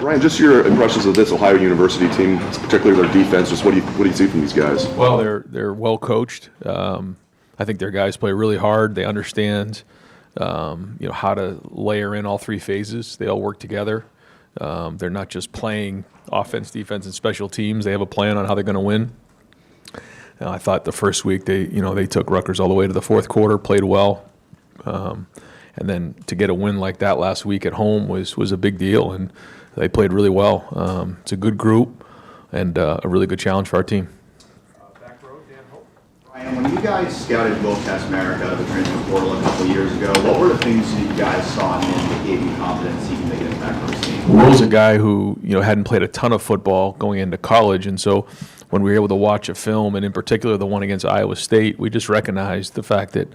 Ryan, just your impressions of this Ohio University team, particularly their defense. Just what do you see from these guys? Well, they're well coached. I think their guys play really hard. They understand, how to layer in all three phases. They all work together. They're not just playing offense, defense, and special teams. They have a plan on how they're going to win. I thought the first week they took Rutgers all the way to the fourth quarter, played well, and then to get a win like that last week at home was a big deal, and they played really well. It's a good group and a really good challenge for our team. Ryan, when you guys scouted Will Kacmarek out of the transfer portal a couple years ago, what were the things that you guys saw in him that gave you confidence he can make an impact on his team? Will's a guy who hadn't played a ton of football going into college, and so when we were able to watch a film, and in particular the one against Iowa State, we just recognized the fact that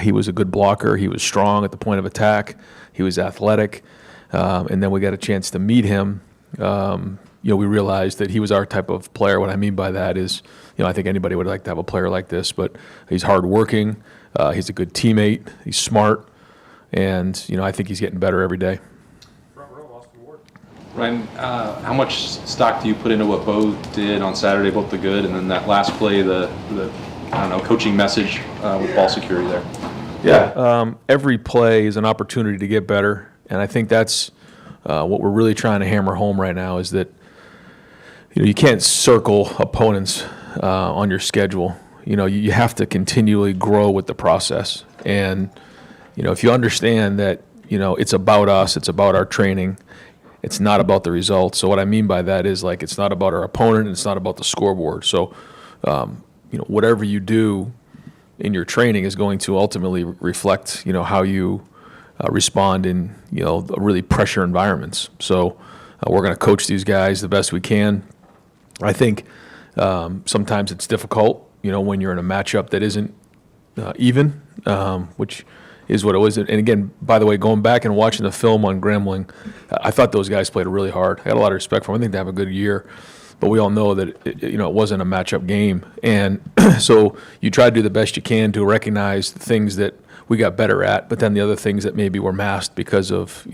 he was a good blocker, he was strong at the point of attack, he was athletic, and then we got a chance to meet him. We realized that he was our type of player. What I mean by that is, I think anybody would like to have a player like this, but he's hardworking, he's a good teammate, he's smart, and I think he's getting better every day. Ryan, how much stock do you put into what Bo did on Saturday, both the good and then that last play, the coaching message with ball security there? Yeah, every play is an opportunity to get better, and I think that's what we're really trying to hammer home right now is that you can't circle opponents on your schedule. You have to continually grow with the process, and if you understand that it's about us, it's about our training. It's not about the results. So what I mean by that is it's not about our opponent, and it's not about the scoreboard. So, whatever you do in your training is going to ultimately reflect, how you respond in, really pressure environments. So we're going to coach these guys the best we can. I think sometimes it's difficult, when you're in a matchup that isn't even, which is what it was. And again, by the way, going back and watching the film on Grambling, I thought those guys played really hard. I got a lot of respect for them. I think they have a good year. But we all know that it wasn't a matchup game. And so you try to do the best you can to recognize the things that we got better at, but then the other things that maybe were masked because of,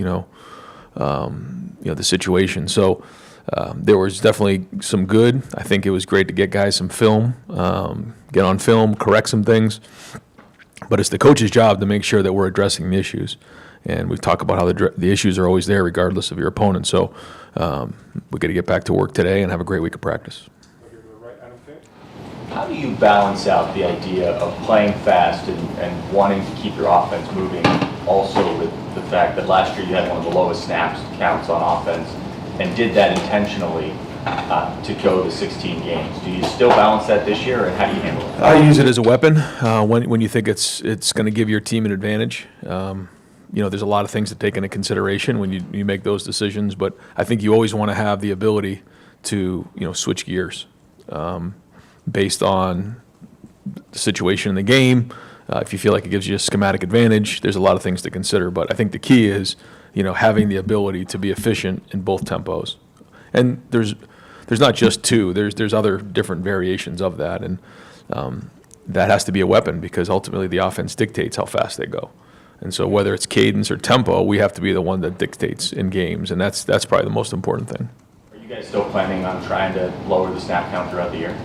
the situation. So there was definitely some good. I think it was great to get guys some film, get on film, correct some things. But it's the coach's job to make sure that we're addressing the issues. And we've talked about how the issues are always there regardless of your opponent. So we've got to get back to work today and have a great week of practice. How do you balance out the idea of playing fast and wanting to keep your offense moving, also with the fact that last year you had one of the lowest snaps counts on offense and did that intentionally to go to 16 games? Do you still balance that this year, and how do you handle it? I use it as a weapon when you think it's going to give your team an advantage. There's a lot of things to take into consideration when you make those decisions, but I think you always want to have the ability to switch gears based on the situation in the game. If you feel like it gives you a schematic advantage, there's a lot of things to consider. But I think the key is having the ability to be efficient in both tempos. And there's not just two. There's other different variations of that, and that has to be a weapon because ultimately the offense dictates how fast they go. And so whether it's cadence or tempo, we have to be the one that dictates in games, and that's probably the most important thing. Are you guys still planning on trying to lower the snap count throughout the year?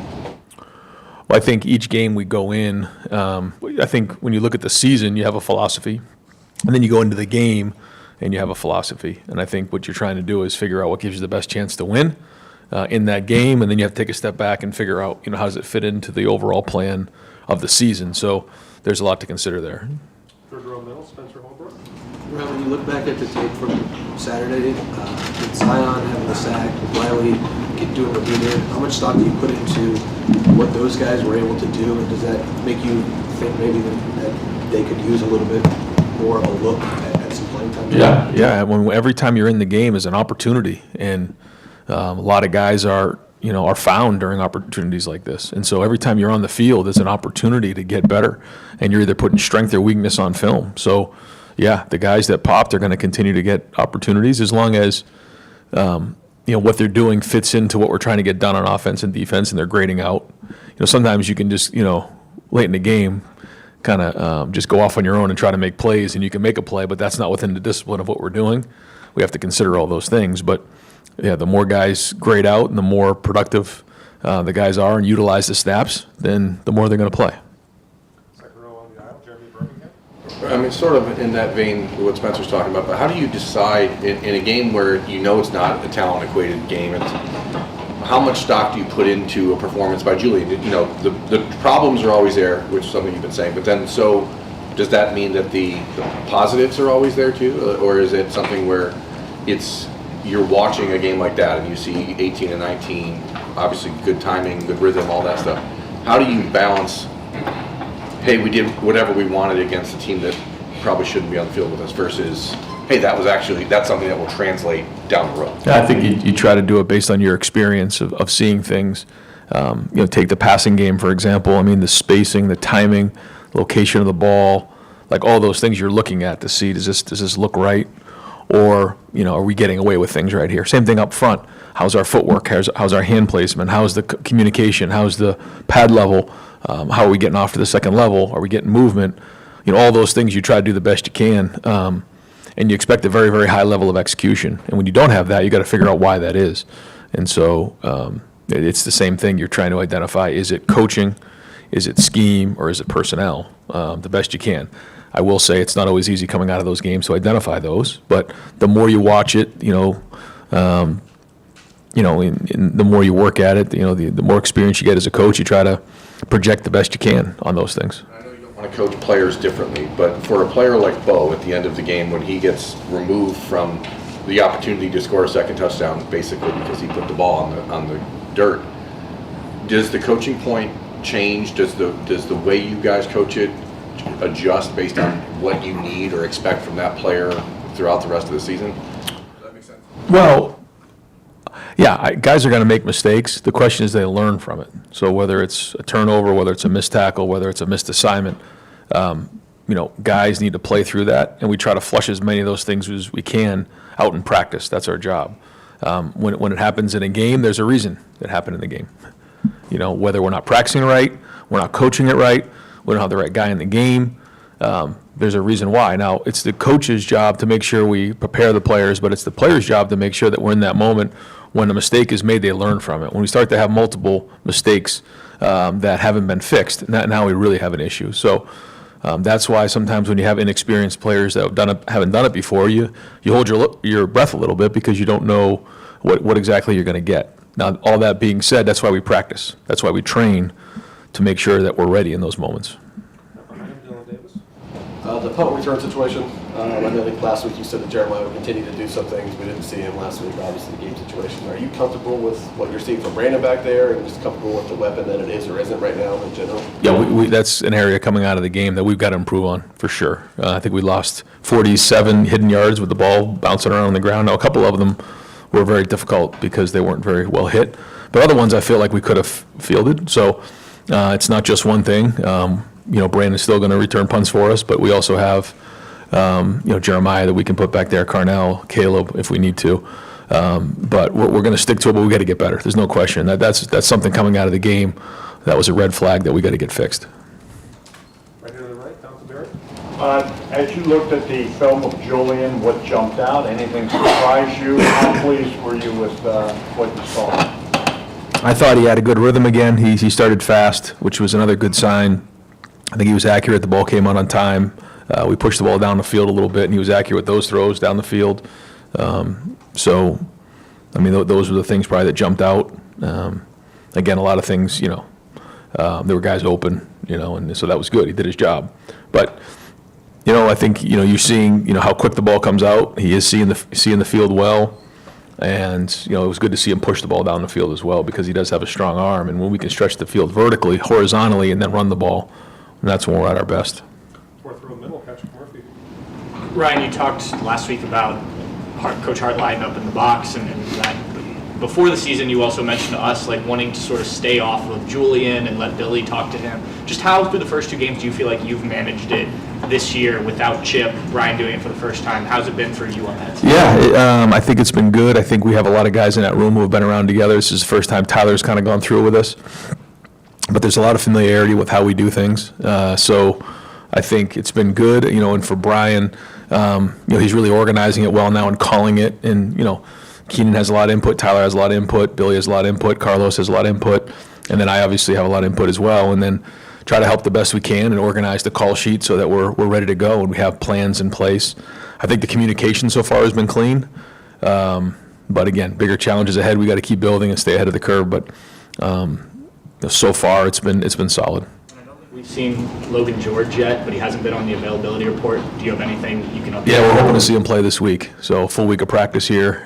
Well, I think each game we go in, I think when you look at the season, you have a philosophy, and then you go into the game and you have a philosophy. And I think what you're trying to do is figure out what gives you the best chance to win in that game, and then you have to take a step back and figure out, how does it fit into the overall plan of the season. So there's a lot to consider there. Third row middle, Spencer Holbrook. Well, when you look back at the tape from Saturday, with Sayin having the sack, with Riley doing what he did, how much stock do you put into what those guys were able to do, and does that make you think maybe that they could use a little bit more of a look at some playing time? Yeah. Every time you're in the game is an opportunity, and a lot of guys are found during opportunities like this. And so every time you're on the field, it's an opportunity to get better, and you're either putting strength or weakness on film. So, yeah, the guys that popped are going to continue to get opportunities as long as what they're doing fits into what we're trying to get done on offense and defense, and they're grading out. Sometimes you can just late in the game kind of just go off on your own and try to make plays, and you can make a play, but that's not within the discipline of what we're doing. we have to consider all those things. But yeah, the more guys grade out and the more productive the guys are and utilize the snaps, then the more they're going to play. Second row on the aisle, Jeremy Birmingham. I mean, sort of in that vein, what Spencer's talking about, but how do you decide in a game where you know it's not a talent-equated game, how much stock do you put into a performance by Julian? You know, the problems are always there, which is something you've been saying, but then so does that mean that the positives are always there too? Or is it something where you're watching a game like that and you see 18 and 19, obviously good timing, good rhythm, all that stuff. How do you balance, hey, we did whatever we wanted against a team that probably shouldn't be on the field with us versus, hey, that's something that will translate down the road? Yeah, I think you try to do it based on your experience of seeing things. Take the passing game, for example. I mean, the spacing, the timing, location of the ball, like all those things you're looking at to see, does this look right? Or, are we getting away with things right here? Same thing up front. How's our footwork? How's our hand placement? How's the communication? How's the pad level? How are we getting off to the second level? Are we getting movement? All those things you try to do the best you can. And you expect a very, very high level of execution. And when you don't have that, you got to figure out why that is. And so it's the same thing you're trying to identify. Is it coaching? Is it scheme? Or is it personnel? The best you can. I will say it's not always easy coming out of those games to identify those. But the more you watch it, the more you work at it, the more experience you get as a coach, you try to project the best you can on those things. I know you don't want to coach players differently, but for a player like Bo at the end of the game when he gets removed from the opportunity to score a second touchdown, basically because he put the ball on the dirt, does the coaching point change? Does the way you guys coach it adjust based on what you need or expect from that player throughout the rest of the season? Does that make sense? Well, yeah, guys are going to make mistakes. The question is they learn from it. So whether it's a turnover, whether it's a missed tackle, whether it's a missed assignment, guys need to play through that, and we try to flush as many of those things as we can out in practice. That's our job. When it happens in a game, there's a reason it happened in the game. Whether we're not practicing right, we're not coaching it right, we don't have the right guy in the game. There's a reason why. Now, it's the coach's job to make sure we prepare the players, but it's the player's job to make sure that we're in that moment when a mistake is made, they learn from it. When we start to have multiple mistakes that haven't been fixed, now we really have an issue. So that's why sometimes when you have inexperienced players that haven't done it before, you hold your breath a little bit because you don't know what exactly you're going to get. Now, all that being said, that's why we practice. That's why we train to make sure that we're ready in those moments. Dylan Davis. The punt return situation, I think last week you said that Jeremiah would continue to do some things. We didn't see him last week, obviously, the game situation. Are you comfortable with what you're seeing from Brandon back there and just comfortable with the weapon that it is or isn't right now in general? Yeah, that's an area coming out of the game that we've got to improve on for sure. I think we lost 47 hidden yards with the ball bouncing around on the ground. Now, a couple of them were very difficult because they weren't very well hit. But other ones I feel like we could have fielded. So it's not just one thing. Brandon's still going to return punts for us, but we also have, Jeremiah that we can put back there, Carnell, Caleb, if we need to. But we're going to stick to it, but we got to get better. There's no question. That's something coming out of the game that was a red flag that we got to get fixed. Right here to the right, Jonathan Barrett. As you looked at the film of Julian, what jumped out? Anything surprised you? How pleased were you with what you saw? I thought he had a good rhythm again. He started fast, which was another good sign. I think he was accurate. The ball came out on time. We pushed the ball down the field a little bit, and he was accurate with those throws down the field. Those were the things probably that jumped out. Again, a lot of things, there were guys open, and so that was good. He did his job. But, I think, you're seeing, how quick the ball comes out. He is seeing the field well. And, it was good to see him push the ball down the field as well because he does have a strong arm. And when we can stretch the field vertically, horizontally, and then run the ball, that's when we're at our best. Fourth row middle, Kacmarek. Ryan, you talked last week about Coach Hart lining up in the box, and that before the season you also mentioned to us wanting to sort of stay off of Julian and let Billy talk to him. Just how through the first two games do you feel like you've managed it this year without Chip, Ryan doing it for the first time? How's it been for you on that side? Yeah, I think it's been good. I think we have a lot of guys in that room who have been around together. This is the first time Tyler's kind of gone through with us. But there's a lot of familiarity with how we do things. So I think it's been good, and for Brian, He's really organizing it well now and calling it. And, Keenan has a lot of input, Tyler has a lot of input, Billy has a lot of input, Carlos has a lot of input, and then I obviously have a lot of input as well. And then try to help the best we can and organize the call sheet so that we're ready to go and we have plans in place. I think the communication so far has been clean. But again, bigger challenges ahead. We got to keep building and stay ahead of the curve. But so far, it's been solid. We've seen Logan George yet, but he hasn't been on the availability report. Do you have anything you can update? Yeah, we're hoping to see him play this week. So a full week of practice here.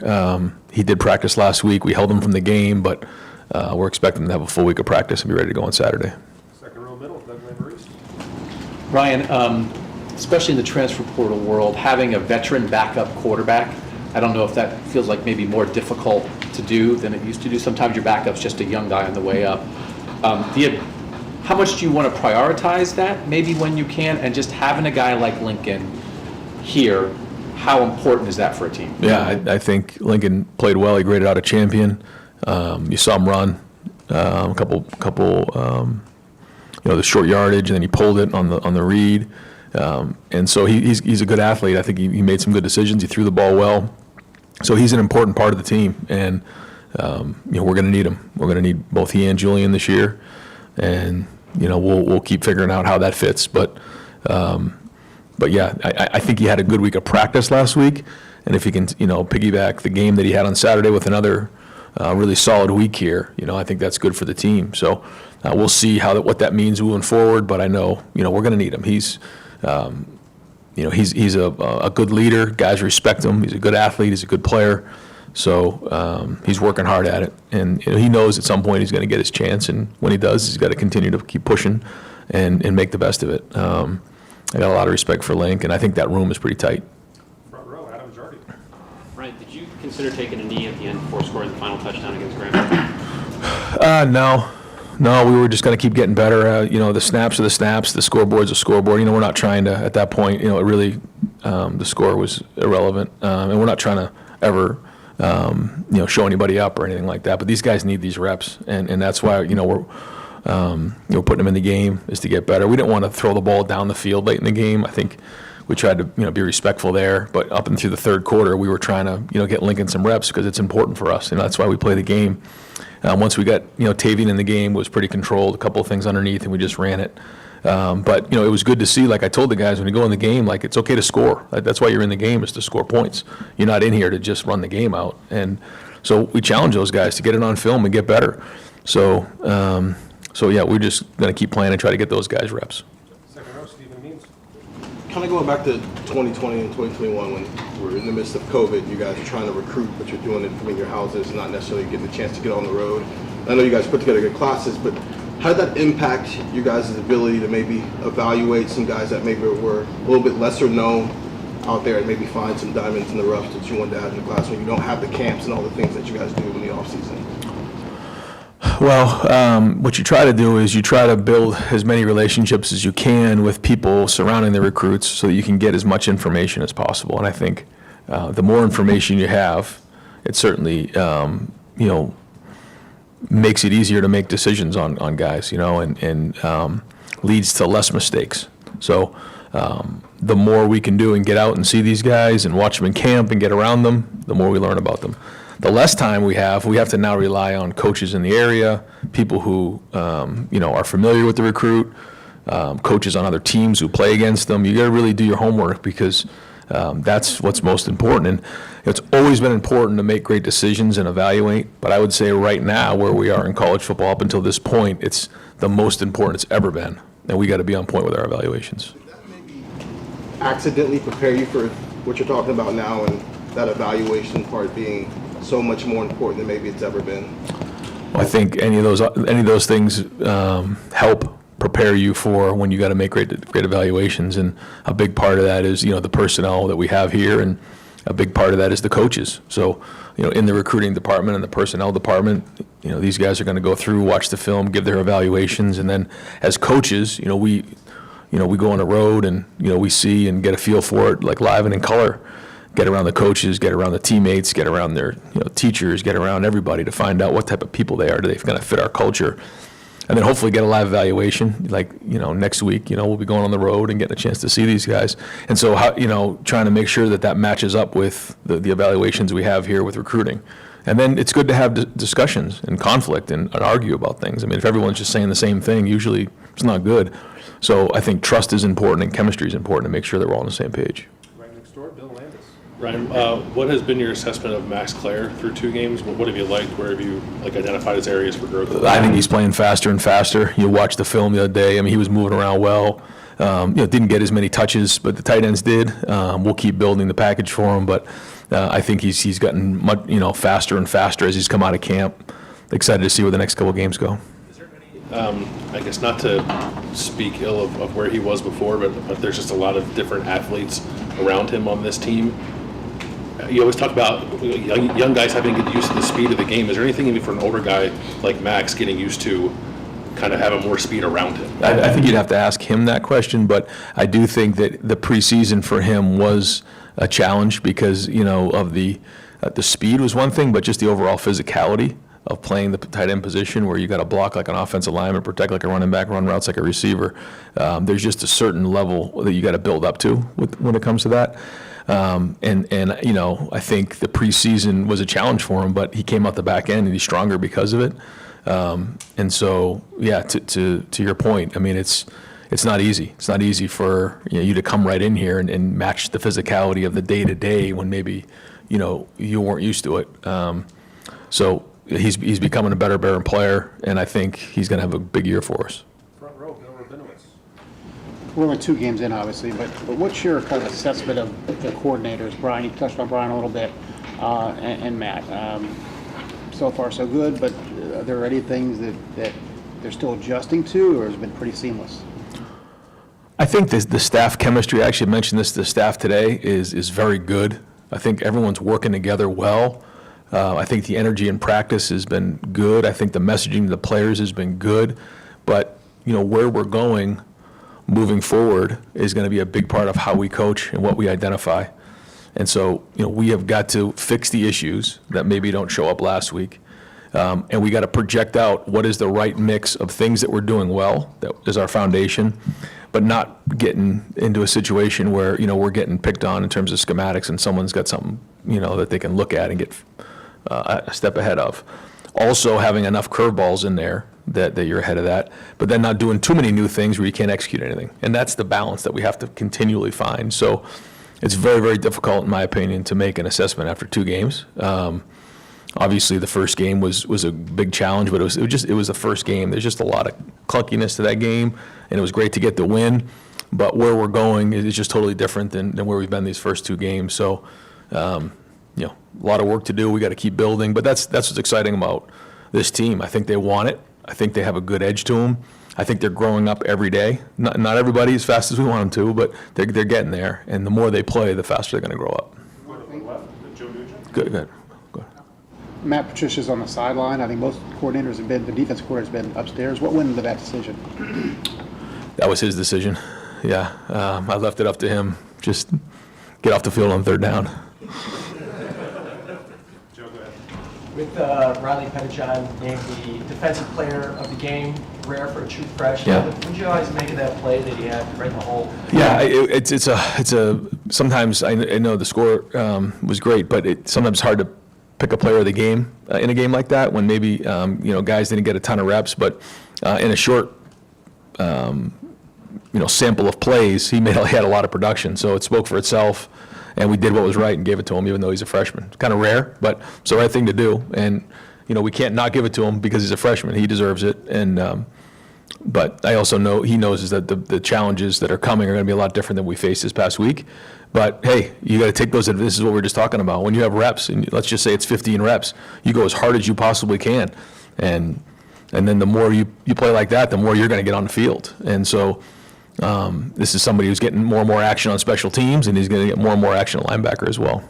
He did practice last week. We held him from the game, but we're expecting to have a full week of practice and be ready to go on Saturday. Second row middle, Doug Lamberese. Ryan, especially in the transfer portal world, having a veteran backup quarterback, I don't know if that feels like maybe more difficult to do than it used to do. Sometimes your backup's just a young guy on the way up. How much do you want to prioritize that, maybe when you can, and just having a guy like Lincoln here, how important is that for a team? Yeah, I think Lincoln played well. He graded out a champion. You saw him run a couple, the short yardage, and then he pulled it on the read. And so he's a good athlete. I think he made some good decisions. He threw the ball well. So he's an important part of the team, and we're going to need him. We're going to need both he and Julian this year, and we'll keep figuring out how that fits. But yeah, I think he had a good week of practice last week, and if he can piggyback the game that he had on Saturday with another really solid week here, I think that's good for the team. So we'll see what that means moving forward. But I know we're going to need him. He's he's a good leader. Guys respect him. He's a good athlete. He's a good player. So he's working hard at it, and he knows at some point he's going to get his chance. And when he does, he's got to continue to keep pushing and make the best of it. I got a lot of respect for Link, and I think that room is pretty tight. Front row, Adam Jardy. Ryan, did you consider taking a knee at the end before scoring the final touchdown against Grambling? No, we were just going to keep getting better. The snaps are the snaps, the scoreboard's a scoreboard. We're not trying to, at that point, it really, the score was irrelevant. And we're not trying to ever, show anybody up or anything like that. But these guys need these reps, and that's why, we're putting them in the game is to get better. We didn't want to throw the ball down the field late in the game. I think we tried to, be respectful there. But up and through the third quarter, we were trying to, get Lincoln some reps because it's important for us, and that's why we play the game. Once we got, Tavian in the game, was pretty controlled, a couple of things underneath, and we just ran it. But, it was good to see, like I told the guys, when you go in the game, like, it's okay to score. That's why you're in the game, is to score points. You're not in here to just run the game out. And so we challenge those guys to get it on film and get better. So yeah, we're just going to keep playing and try to get those guys reps. Second row, Stephen Means. Kind of going back to 2020 and 2021 when we're in the midst of COVID, you guys are trying to recruit, but you're doing it from your houses, not necessarily getting the chance to get on the road. I know you guys put together good classes, but how did that impact you guys' ability to maybe evaluate some guys that maybe were a little bit lesser known out there and maybe find some diamonds in the rough that you wanted to add in the class when you don't have the camps and all the things that you guys do in the off season? Well, what you try to do is you try to build as many relationships as you can with people surrounding the recruits so that you can get as much information as possible. And I think the more information you have, it certainly, makes it easier to make decisions on guys, and leads to less mistakes. So the more we can do and get out and see these guys and watch them in camp and get around them, the more we learn about them. The less time we have to now rely on coaches in the area, people who, are familiar with the recruit, coaches on other teams who play against them. You got to really do your homework because that's what's most important. And it's always been important to make great decisions and evaluate, but I would say right now where we are in college football up until this point, it's the most important it's ever been. And we got to be on point with our evaluations. Did that maybe accidentally prepare you for what you're talking about now and that evaluation part being so much more important than maybe it's ever been? Well, I think any of those things help prepare you for when you got to make great evaluations, and a big part of that is the personnel that we have here, and a big part of that is the coaches. So in the recruiting department and the personnel department, these guys are going to go through, watch the film, give their evaluations, and then as coaches, we go on the road and we see and get a feel for it, like live and in color. Get around the coaches, get around the teammates, get around their teachers, get around everybody to find out what type of people they are. Do they kind of fit our culture? and then hopefully get a live evaluation. Like, next week, we'll be going on the road and getting a chance to see these guys. And so, trying to make sure that matches up with the evaluations we have here with recruiting. And then it's good to have discussions and conflict and argue about things. I mean, if everyone's just saying the same thing, usually it's not good. So I think trust is important and chemistry is important to make sure that we're all on the same page. Right next door, Bill Landis. Ryan, what has been your assessment of Max Klare through 2 games? What have you liked? Where have you identified as areas for growth? I think he's playing faster and faster. You watched the film the other day. I mean, he was moving around well. Didn't get as many touches, but the tight ends did. We'll keep building the package for him, but I think he's gotten much, faster and faster as he's come out of camp. Excited to see where the next couple games go. I guess not to speak ill of where he was before, but there's just a lot of different athletes around him on this team. You always talk about young guys having to get used to the speed of the game. Is there anything even for an older guy like Max getting used to kind of having more speed around him? I think you'd have to ask him that question, but I do think that the preseason for him was a challenge because, of the speed was one thing, but just the overall physicality of playing the tight end position where you got to block like an offensive lineman, protect like a running back, run routes like a receiver. There's just a certain level that you got to build up to when it comes to that. I think the preseason was a challenge for him, but he came out the back end and he's stronger because of it. And so, yeah, to your point, I mean, it's not easy. It's not easy for you to come right in here and match the physicality of the day-to-day when maybe, you weren't used to it. So he's becoming a better player, and I think he's going to have a big year for us. Front row, Bill Rabinowitz. We're only 2 games in, obviously, but what's your kind of assessment of the coordinators? Brian, you touched on Brian a little bit, and Matt. So far, so good, but are there any things that they're still adjusting to, or has it been pretty seamless? I think the staff chemistry, I actually mentioned this to the staff today, is very good. I think everyone's working together well. I think the energy in practice has been good. I think the messaging to the players has been good. But, where we're going moving forward is going to be a big part of how we coach and what we identify. And so, we have got to fix the issues that maybe don't show up last week. And we got to project out what is the right mix of things that we're doing well, that is our foundation, but not getting into a situation where, we're getting picked on in terms of schematics and someone's got something, that they can look at and get a step ahead of. Also having enough curveballs in there that you're ahead of that, but then not doing too many new things where you can't execute anything. And that's the balance that we have to continually find. So it's very, very difficult, in my opinion, to make an assessment after 2 games. Obviously, the first game was a big challenge, but it was the first game. There's just a lot of clunkiness to that game, and it was great to get the win. But where we're going is just totally different than where we've been these first 2 games. So, a lot of work to do. We got to keep building, but that's what's exciting about this team. I think they want it. I think they have a good edge to them. I think they're growing up every day. Not everybody as fast as we want them to, but they're getting there. And the more they play, the faster they're going to grow up. Good. Matt Patricia's on the sideline. I think most coordinators have been, the defense coordinator's been upstairs. What went into that decision? That was his decision. Yeah, I left it up to him. Just get off the field on 3rd down. With Riley Penix named the defensive player of the game, rare for a true freshman. Yeah. What did you always make of that play that he had right in the hole? Yeah, it's a. Sometimes I know the score was great, but it's sometimes hard to pick a player of the game in a game like that when maybe guys didn't get a ton of reps, but in a short sample of plays, he had a lot of production, so it spoke for itself. And we did what was right and gave it to him, even though he's a freshman. It's kind of rare, but it's the right thing to do. And we can't not give it to him because he's a freshman. He deserves it. And but I also know he knows is that the challenges that are coming are going to be a lot different than we faced this past week. But hey, you got to take those. This is what we're just talking about. When you have reps, and let's just say it's 15 reps, you go as hard as you possibly can, and then the more you play like that, the more you're going to get on the field. And so. This is somebody who's getting more and more action on special teams, and he's going to get more and more action at linebacker as well.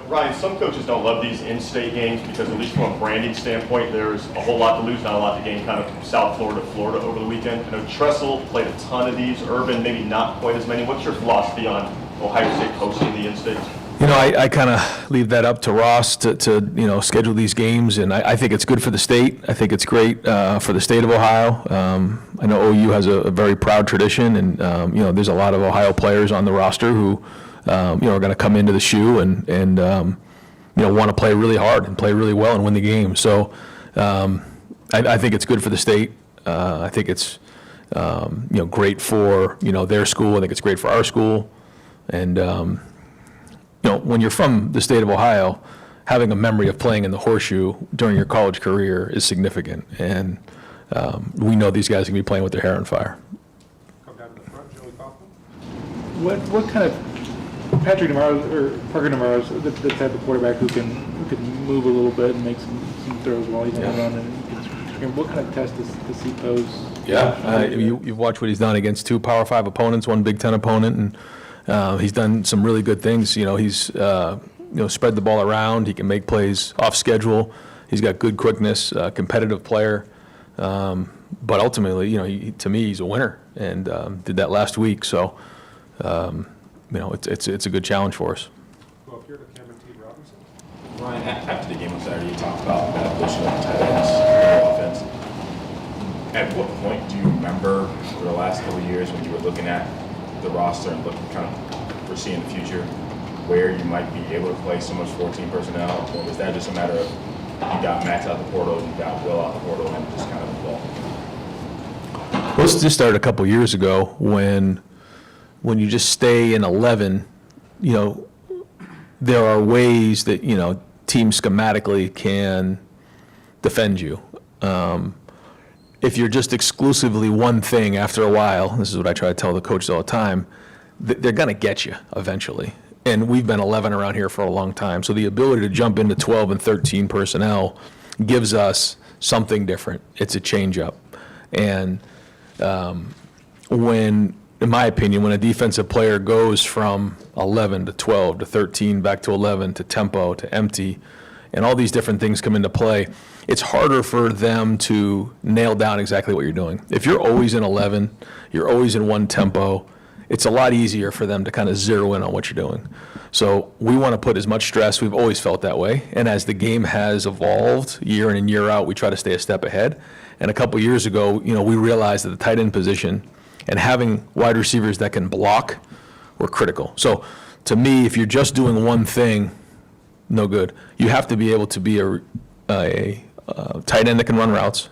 Ryan, some coaches don't love these in-state games because, at least from a branding standpoint, there's a whole lot to lose, not a lot to gain, kind of from South Florida to Florida over the weekend. I know Tressel played a ton of these. Urban, maybe not quite as many. What's your philosophy on Ohio State hosting the in-states? I kind of leave that up to Ross to schedule these games, and I think it's good for the state. I think it's great for the state of Ohio. I know OU has a very proud tradition, and there's a lot of Ohio players on the roster who are going to come into the shoe and want to play really hard and play really well and win the game. So I think it's good for the state. I think it's great for their school. I think it's great for our school, and when you're from the state of Ohio, having a memory of playing in the Horseshoe during your college career is significant, and we know these guys are going to be playing with their hair on fire. Come down to the front, Joey Kaufman. What kind of Patrick Navarro or Parker Navarro's the type of quarterback who can move a little bit and make some throws while he's on the run, and what kind of test does he pose? Yeah, you've watched what he's done against 2 Power 5 opponents, 1 Big Ten opponent, and he's done some really good things. He's spread the ball around. He can make plays off schedule. He's got good quickness, competitive player. But ultimately, to me, he's a winner, and did that last week. So, it's a good challenge for us. Go up here to Cameron T. Robinson. Ryan, after the game on Saturday, you talked about the evolution of tight ends in the offense. At what point do you remember over the last couple of years when you were looking at the roster and looking kind of foreseeing the future, where you might be able to play so much 14 personnel, or was that just a matter of you got Max out the portal, you got Will out the portal, and just kind of evolved? Well, this just started a couple years ago when you just stay in 11. There are ways that teams schematically can defend you. If you're just exclusively one thing after a while, this is what I try to tell the coaches all the time, they're going to get you eventually. And we've been 11 around here for a long time. So the ability to jump into 12 and 13 personnel gives us something different. It's a change up. And in my opinion, when a defensive player goes from 11 to 12 to 13, back to 11 to tempo to empty, and all these different things come into play, it's harder for them to nail down exactly what you're doing. If you're always in 11, you're always in one tempo, it's a lot easier for them to kind of zero in on what you're doing. So we want to put as much stress, we've always felt that way, and as the game has evolved year in and year out, we try to stay a step ahead. And a couple years ago, we realized that the tight end position and having wide receivers that can block were critical. So to me, if you're just doing one thing, no good. You have to be able to be a tight end that can run routes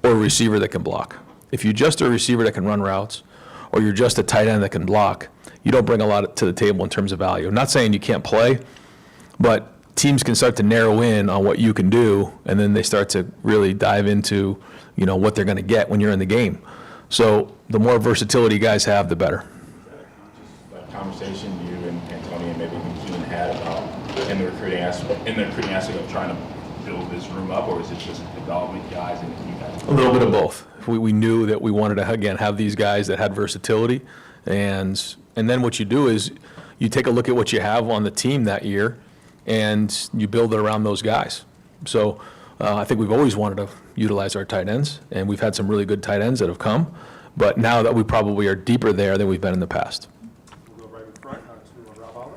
or a receiver that can block. If you're just a receiver that can run routes or you're just a tight end that can block, you don't bring a lot to the table in terms of value. I'm not saying you can't play, but teams can start to narrow in on what you can do, and then they start to really dive into what they're going to get when you're in the game. So the more versatility guys have, the better. That conversation you and Tony and maybe Keenan had about in the recruiting aspect of trying to build this room up, or is it just development guys and you guys? A little bit of both. We knew that we wanted to, again, have these guys that had versatility, and then what you do is you take a look at what you have on the team that year, and you build it around those guys. So I think we've always wanted to utilize our tight ends, and we've had some really good tight ends that have come, but now that we probably are deeper there than we've been in the past. We'll go right in front, to Rob Oliver.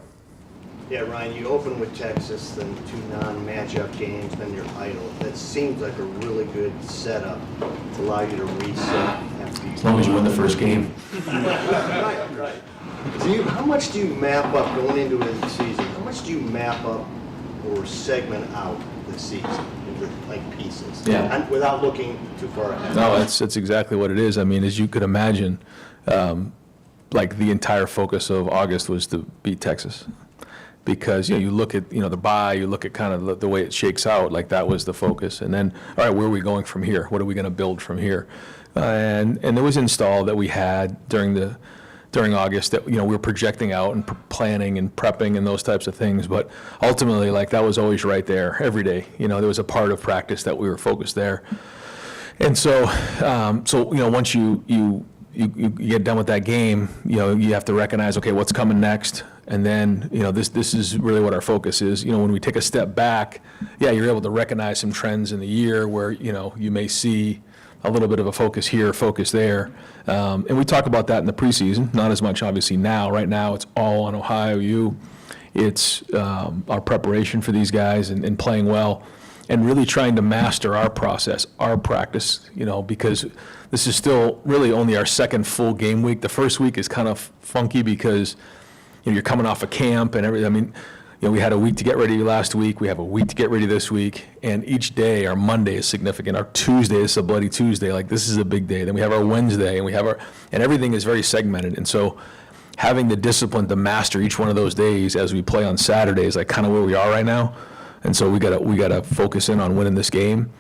Yeah, Ryan, you open with Texas, then 2 non-matchup games, then your idol. That seems like a really good setup to allow you to reset after you. As long as you win the first game. Right. How much do you map up going into the season? How much do you map up or segment out the season into like pieces? Yeah. And without looking too far ahead. No, that's exactly what it is. I mean, as you could imagine, like the entire focus of August was to beat Texas. Because you look at the bye, you look at kind of the way it shakes out, like that was the focus. And then, all right, where are we going from here? What are we going to build from here? And there was install that we had during August that we were projecting out and planning and prepping and those types of things. But ultimately, like that was always right there every day. There was a part of practice that we were focused there. And so once you get done with that game, you have to recognize, okay, what's coming next. And then, this is really what our focus is. When we take a step back, you're able to recognize some trends in the year where, you may see a little bit of a focus here, focus there. And we talk about that in the preseason, not as much obviously now. Right now, it's all on Ohio U. it's our preparation for these guys and playing well, and really trying to master our process, our practice, because this is still really only our second full game week. The first week is kind of funky because you're coming off a camp and everything. I mean, we had a week to get ready last week. We have a week to get ready this week. And each day, our Monday is significant. Our Tuesday is a bloody Tuesday. Like, this is a big day. Then we have our Wednesday, and everything is very segmented. And so having the discipline to master each one of those days as we play on Saturdays, like kind of where we are right now. And so we gotta focus in on winning this game.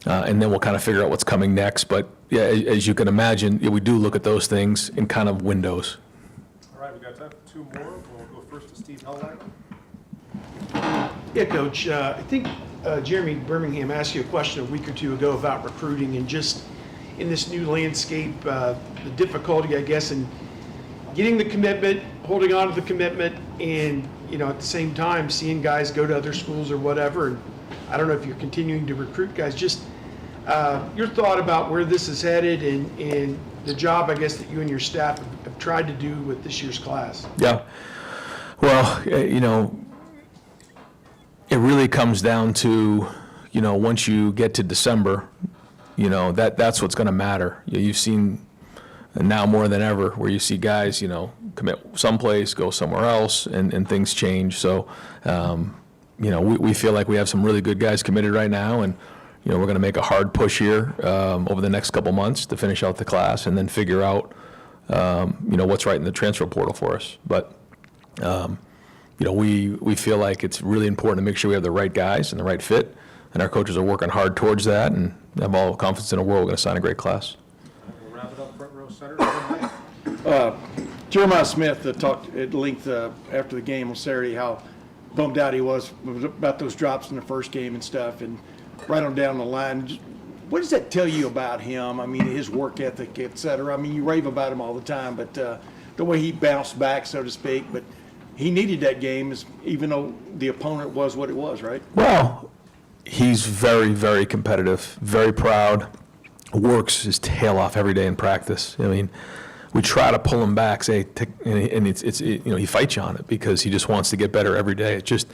And then we'll kind of figure out what's coming next. But yeah, as you can imagine, we do look at those things in kind of windows. All right, we got time for 2 more. We'll go first to Steve Hellwagner. Yeah, Coach. I think Jeremy Birmingham asked you a question a week or two ago about recruiting and just in this new landscape, the difficulty, I guess, in getting the commitment, holding on to the commitment, and at the same time seeing guys go to other schools or whatever. And I don't know if you're continuing to recruit guys. Just your thought about where this is headed and the job, I guess, that you and your staff have tried to do with this year's class. Yeah. Well, it really comes down to, once you get to December, that's what's going to matter. You've seen now more than ever where you see guys, commit someplace, go somewhere else, and things change. So, we feel like we have some really good guys committed right now, and, we're going to make a hard push here over the next couple months to finish out the class and then figure out, what's right in the transfer portal for us. But, we feel like it's really important to make sure we have the right guys and the right fit, and our coaches are working hard towards that, and have all the confidence in the world we're going to sign a great class. We'll wrap it up front row center. Jeremiah Smith talked at length after the game on Saturday how bummed out he was about those drops in the first game and stuff, and right on down the line. What does that tell you about him? I mean, his work ethic, et cetera. I mean, you rave about him all the time, but the way he bounced back, so to speak, but he needed that game, even though the opponent was what it was, right? Well, he's very, very competitive, very proud, works his tail off every day in practice. I mean, we try to pull him back, and he fights you on it because he just wants to get better every day. It's just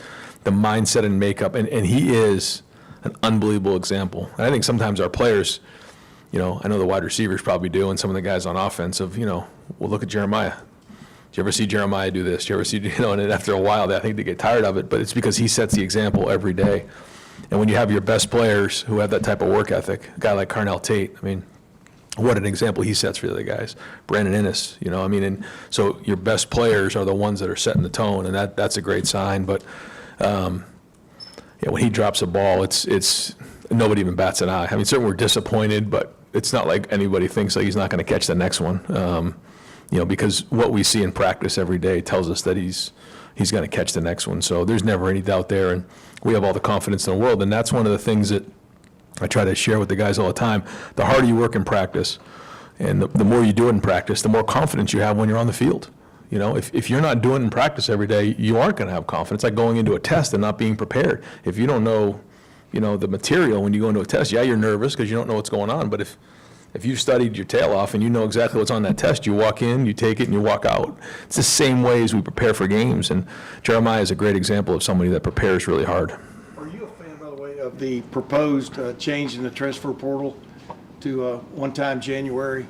the mindset and makeup, and he is an unbelievable example. And I think sometimes our players, I know the wide receivers probably do, and some of the guys on offense well, look at Jeremiah. Did you ever see Jeremiah do this? Did you ever see, and then after a while, I think they get tired of it, but it's because he sets the example every day. And when you have your best players who have that type of work ethic, a guy like Carnell Tate, I mean, what an example he sets for the other guys. Brandon Innes, and so your best players are the ones that are setting the tone, and that's a great sign. But when he drops a ball, it's nobody even bats an eye. I mean, certainly we're disappointed, but it's not like anybody thinks like he's not going to catch the next one. Because what we see in practice every day tells us that he's going to catch the next one. So there's never any doubt there, and we have all the confidence in the world. And that's one of the things that I try to share with the guys all the time. The harder you work in practice, and the more you do it in practice, the more confidence you have when you're on the field. If you're not doing it in practice every day, you aren't going to have confidence. Like going into a test and not being prepared. If you don't know, the material when you go into a test, yeah, you're nervous because you don't know what's going on. But if you've studied your tail off and you know exactly what's on that test, you walk in, you take it, and you walk out. It's the same way as we prepare for games, and Jeremiah is a great example of somebody that prepares really hard. Are you a fan, by the way, of the proposed change in the transfer portal to one-time January?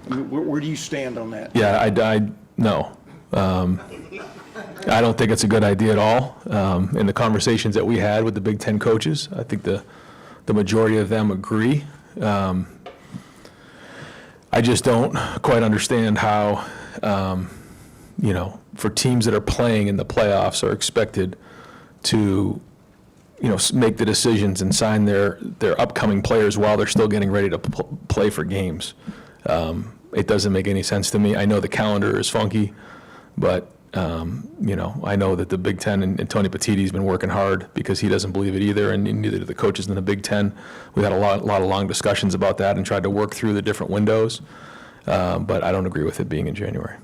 I mean, where do you stand on that? Yeah, no. I don't think it's a good idea at all. In the conversations that we had with the Big Ten coaches, I think the majority of them agree. I just don't quite understand how, for teams that are playing in the playoffs are expected to, make the decisions and sign their upcoming players while they're still getting ready to play for games. It doesn't make any sense to me. I know the calendar is funky, but, I know that the Big Ten and Tony Petitti's been working hard because he doesn't believe it either, and neither do the coaches in the Big Ten. We had a lot of long discussions about that and tried to work through the different windows, but I don't agree with it being in January.